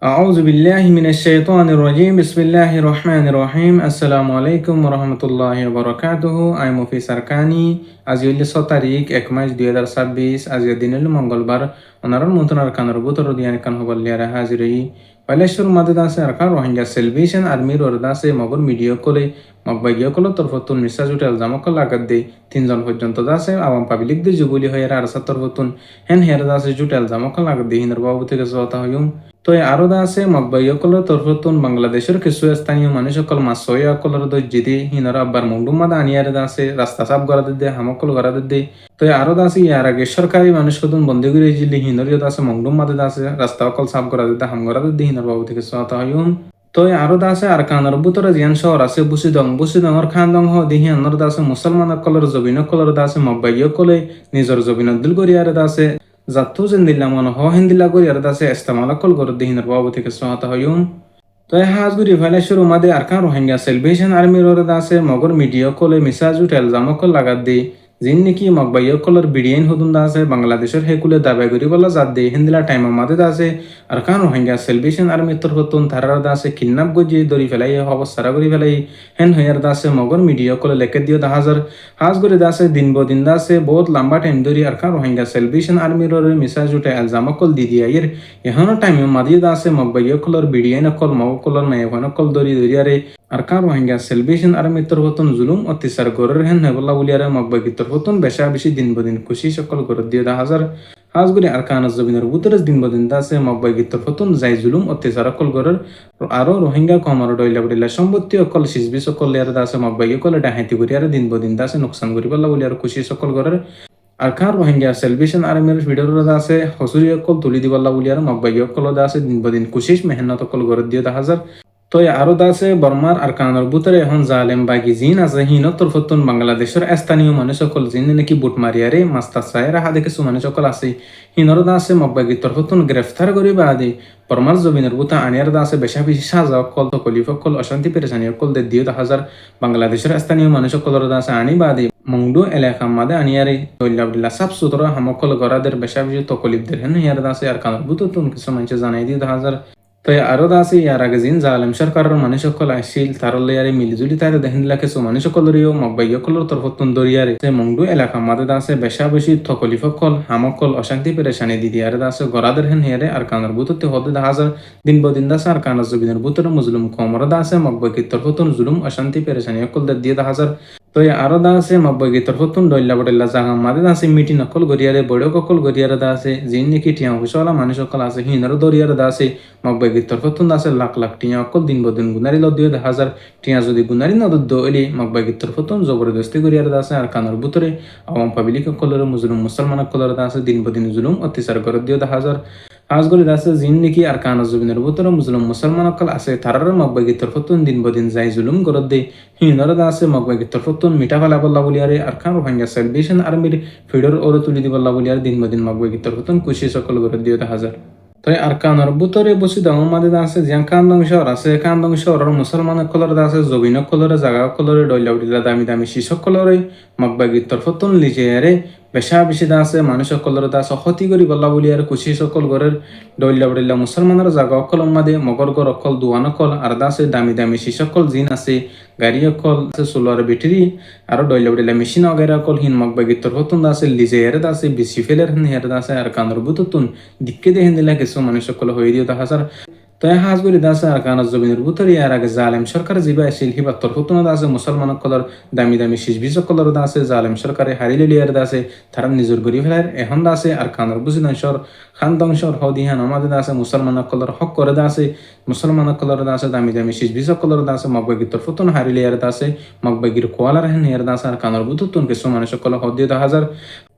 أعوذ بالله من الشيطان الرجيم بسم الله الرحمن الرحيم السلام عليكم ورحمة الله وبركاته আমি মুফি সারকানি আজ হইল 6 তারিখ 1 মাস 2026 আজ দিন হইল মঙ্গলবার অনারন মন্ত্রণার কানর বুতর দিয়ান কান হবলিয়ার হাজিরই পয়লেশ্বর মাদদ আছে আরকার রোহিঙ্গা সেলভেশন আর্মির ওরদাসে মগর মিডিয়া কোলে মগবাইয়া কোলে তরফতুন মিসাজ উঠাল জামকল লাগাত দে তিনজন পর্যন্ত দাসে আওয়াম পাবলিক দে জুবুলি হয়ে আর তরফতুন হেন হের দাসে জুটাল জামকল লাগাত দে হিনর বাবু থেকে জতা হইম তো আরো আছে মগবাইয়কলের তরফতুন বাংলাদেশের কিছু স্থানীয় মানুষসকল মাসইয়াকলের দজ্জিদি হিনর আব্বার মুন্ডুমাদা আনিয়ারে আছে রাস্তা সাফ করাতে দে হামকল করাতে দে তো আরো আছে ইয়ার আগে সরকারি মানুষ কদন বন্দি করে জিলি হিনর আছে মুন্ডুমাদে আছে রাস্তা অকল সাফ করাতে দে হাম করাতে দে হিনর বাবু থেকে সতা হইম তো আরো আছে আর কানর বুতরে জিয়ান শহর আছে বুসিদংর খানদং হ দিহি আনর আছে মুসলমান কলর জবিন কলর আছে মগবাইয়কলে নিজর জবিন দিল করিয়ারে আছে জাতু জেন্দিল্লা মন হ হিন্দিল্লা করি আর দাসে ইস্তেমাল কল গর দিহিনর বাবু থেকে সহাতা হইম তো হাজগুরি ফাইলে শুরু মাদে আরকান রোহিঙ্গা সেলভেশন আর্মির ওর দাসে মগর মিডিয়া কলে মিসাজু টেলজামকল লাগাত দে জিন নাকি মগবাইয়কলর বিডিয়াইন হদুন দাসে বাংলাদেশের হেকুলে দাবাই করি বলা জাত দে হিন্দিলা টাইম মাদে দাসে আরকান রোহিঙ্গা সেলভেশন আর্মির তরফতুন তারার দাসে কিডন্যাপ গজি দরি ফেলাই অবস্থারা করি ফেলাই হেন হইয়ার দাসে মগর মিডিয়া কলে লেখে দিও দাহাজার হাজগুরি দাসে দিন বদিন দাসে বহুত লম্বা টাইম ধরি আরকান রোহিঙ্গা সেলভেশন আর্মির ওর মিসাজ উঠে এলজামকল দি দিয়া এর এহনো টাইম মাদিয়ে দাসে মগবাইয়কলর বিডিয়াইন কল মগকলর মেয়কল দরি দরিয়ারে আরকান রোহিঙ্গা সেলভেশন আর্মির তরফতুন জুলুম অত্যাচার গরের হেন হেবল্লা বলিয়ারে মগবাগি তরফতুন বেশা বেশি দিন বদিন খুশি সকল গর দিয়ে দাহাজার হাজগুরি আরকান জবিনের বুতরেস দিন বদিন দাসে মগবাগি তরফতুন যাই জুলুম অত্যাচার অকল গরের আরো রোহিঙ্গা কমর ডইলা বডিলা সম্পত্তি অকল সিজবি সকল লিয়ার দাসে মগবাগি কলে ডাহাইতি করিয়ারে দিন বদিন দাসে নোকসান করি বল্লা বলিয়ার খুশি সকল গরের আরকান রোহিঙ্গা সেলভেশন আর্মির ভিডিওর আছে হসুরি অকল তুলি দিবল্লা বলিয়ার মগবাগি অকল দাসে দিন বদিন খুশিস মেহনত অকল গর দিয়ে দাহাজার তো আরো দাসে বর্মার আরকানর বুতরে এখন জালেম বাগি জিন আছে হিনত তরফতুন বাংলাদেশের স্থানীয় মানুষ সকল জিন নাকি বুট মারিয়ারে মাস্তা সাহের হাতে কিছু মানুষ সকল আছে হিনর দাসে মগবাগি তরফতুন গ্রেফতার করি বাদে বর্মার জমিনের বুতা আনিয়ার দাসে বেশা বেশি সাজা অকল তকলিফ অকল অশান্তি পেরেছানি অকল দে দিও হাজার বাংলাদেশের স্থানীয় মানুষ সকলের দাসে আনি বাদে মংডু এলাকা মাদে আনিয়ারে দল্লাবদিল্লা সাফ সুতরা হামকল গরাদের বেশা বেশি তকলিফদের হেন হিয়ার দাসে আরকানর বুততুন কিছু মানুষ জানাই দিও হাজার তো আরো দাসে ইয়ার আগে জিন জালেম সরকারের মানুষ সকল আসছিল তারলে মিলিজুলি তাই দেহিনলা কিছু মানুষ সকলেরও মগবাইয়কলর তরফতুন দরিয়ারে সে মংডু এলাকা মাদে দাসে বেশা বেশি তকলিফকল হামকল অশান্তি পেরেশানি দিদি আর দাসে গরাদের হেন হিয়ারে আর কানার বুততে হদে হাজার দিন বদিন দাসে আর কানার জবিনের বুতরে মুজলুম কমর দাসে মগবাইকি তরফতুন জুলুম অশান্তি পেরেশানি অকল দিয়ে হাজার তো আরো দাসে মগবাইকি তরফতুন ডইল্লা বডেল্লা জাগা মাদে দাসে মিটি নকল গরিয়ারে বড় ককল গরিয়ারে দাসে জিন নাকি টিয়া হুসওয়ালা মানুষ সকল আছে হিনার দরিয়ারে দাসে মগবাইকি তরফতুন দাসে লাখ লাখ টিয়া অকল দিন বদিন গুনারি লদিও হাজার টিয়া যদি গুনারি নদদ্দ এলি মগবাইকি তরফতুন জবরদস্তি গরিয়ারে দাসে আর কানর বুতরে আওয়াম পাবলিক কলরে মুজলুম মুসলমান কলরে দাসে দিন বদিন জুলুম অত্যাচার করে দিও হাজার হাজগুলি দাসে জিন নাকি আর কান জবিনের বুতরে মুসলুম মুসলমান কল আছে তারার মগবাইকি তরফতুন দিন বদিন যাই জুলুম গরদ দে হিনর দাসে মগবাইকি তরফতুন মিঠা ফালা বল্লা বলিয়ারে আর কান রোহিঙ্গা সেলভেশন আর্মির ফিডর ওরে তুলি দি বল্লা বলিয়ার দিন বদিন মগবাইকি তরফতুন খুশি সকল গরদ দিও হাজার তো আর কানর বুতরে বসি দাও মাদে দাসে জিয়ান কান্দং শহর আছে কান্দং শহরের মুসলমান কলর দাসে জবিন কলরে জাগা কলরে ডইলা উডিলা দামি দামি শিশক কলরে মগবাইকি তরফতুন লিজেয়ারে বেশা বেশি দাসে মানুষ সকলের দাস ক্ষতি করি বল্লা বলি আর কুশি সকল ঘরের ডইল্লা বডিল্লা মুসলমানের জাগা অকল মাদে মগর গর অকল দুয়ান অকল আর দাসে দামি দামি শিসকল জিন আছে গাড়ি অকল আছে সোলার ব্যাটারি আর ডইল্লা বডিল্লা মেশিন অগেরা অকল হিন মগবাগি তরফতুন দাসে লিজে এর দাসে বেশি ফেলের হের দাসে আর কান্দর বুততুন দিক্কে দেহেন দিলা কিছু মানুষ সকল হয়ে দিও হাজার তো হাজগুলি দাসে আর কানার জমিনের বুতরি আর আগে জালেম সরকার জিবা আসিল হিবা তরফতুন দাসে মুসলমান কলর দামি দামি শিশবিজ কলর দাসে জালেম সরকারে হারিলে লিয়ার দাসে তারা নিজের গরি ফেলার এখন দাসে আর কানার বুঝিদাংশর খানদংশর হদিহান আমাদের দাসে মুসলমান কলর হক করে দাসে মুসলমান কলর দাসে দামি দামি শিশবিজ কলর দাসে মগবাগি তরফতুন হারিলে ইয়ার দাসে মগবাগির কোয়ালার হেন ইয়ার দাসে আর কানার বুততুন কিছু মানুষ কল হদিয়ে হাজার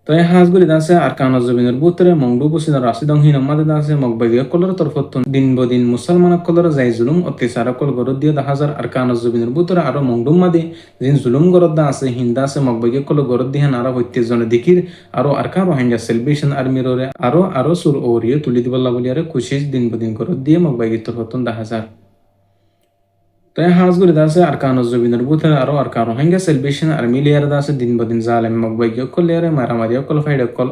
তো হাজগুলি দাসে আর কানর জবিনের বুতরে মংডু বসিনা রাশিদং হিন আমাদের দাসে মগবাগি কলর তরফতুন দিন বদিন মুসলমান কলর যাই জুলুম অত্যাচার কল গরদ দিয়ে হাজার আর কানর জবিনের বুতরে আরো মংডুম মাদে জিন জুলুম গরদ দা আছে হিন্দা আছে মগবাগি কল গরদ দিহান আরো হত্যেজনে দিকির আরো আর কান রোহিঙ্গা সেলভেশন আর্মির ওরে আরো সুর ওরিয়ে তুলি দিবল্লা বলি আরে খুশি দিন বদিন গরদ দিয়ে মগবাগি তরফতুন হাজার তো হাজগুলি দাসে আর কান জবিনের বুতরে আরো আর কান রোহিঙ্গা সেলভেশন আর্মি লিয়ার দাসে দিন বদিন জালেম মগবাগি অকল লিয়ারে মারামারি অকল ফাইড অকল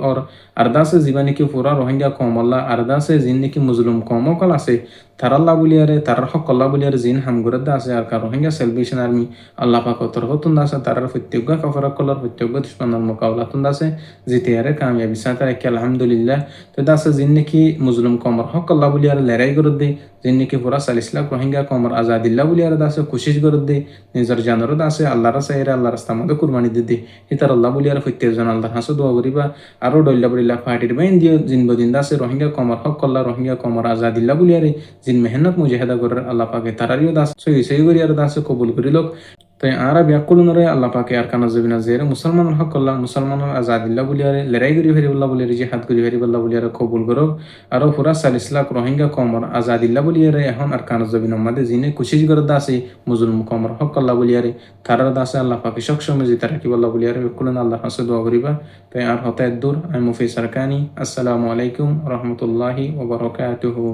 আর দাসে জীবানি কি পুরা রোহিঙ্গা কমল্লা আর দাসে জিন নাকি মুজলুম কম অকল আছে তার আল্লাহ বলিয়ারে তার হক আল্লাহ বলিয়ারে জিন হামগুরদ আছে আর কার রোহিঙ্গা সেলভেশন আর্মি আল্লাহ পাক তরফতুন আছে তার প্রত্যেক কাফারা কলার প্রত্যেক দুশ্মনের মোকাবলাতুন আছে জিতিয়ারে কামিয়াবি সাতার কি আলহামদুলিল্লাহ তো দাসে জিন নাকি মুসলিম কমর হক আল্লাহ বলিয়ারে লড়াই করে দে জিন নাকি পুরা 40 লাখ রোহিঙ্গা কমর আজাদিল্লাহ বলিয়ারে দাসে কোশিশ করে দে নিজের জানর দাসে আল্লাহর রাস্তায় আল্লাহর রাস্তা মধ্যে কুরবানি দিতে ইতার আল্লাহ বলিয়ারে প্রত্যেক জন আল্লাহর হাসে দোয়া করিবা আরো ডল্লা বলিল্লা ফাটির বাইন দিয়ে জিন বদিন দাসে রোহিঙ্গা কমর হক আল্লাহ রোহিঙ্গা কমর আজাদিল্লাহ বলিয়ারে জিন মেহনত মুজাহিদা করে আল্লাহ পাকে তারারিও দাস সই করিয়ার দাসে কবুল করিল তাই আরা ব্যাকুলনরে আল্লাহ পাকে আর কানা জবিনা জেরে মুসলমানের হক আল্লাহ মুসলমানের আজাদিল্লাহ বলিয়ারে লড়াই করি হারিবল্লাহ বলিয়ারে জিহাদ করি হারিবল্লাহ বলিয়ারে কবুল করব আর পুরা 40 লাখ রোহিঙ্গা কমর আজাদিল্লাহ বলিয়ারে এখন আর কানা জবিনা মাদে জিনে কোশিশ করে দাসে মুসলিম কমর হক আল্লাহ বলিয়ারে তারার দাসে আল্লাহ পাকে সক্ষম জিতা রাখিবল্লাহ বলিয়ারে ব্যাকুলন আল্লাহ হাসে দোয়া করিবা তাই আর হতায় দূর আমি মুফি সারকানি আসসালামু আলাইকুম রহমতুল্লাহি ওয়া বারাকাতুহু।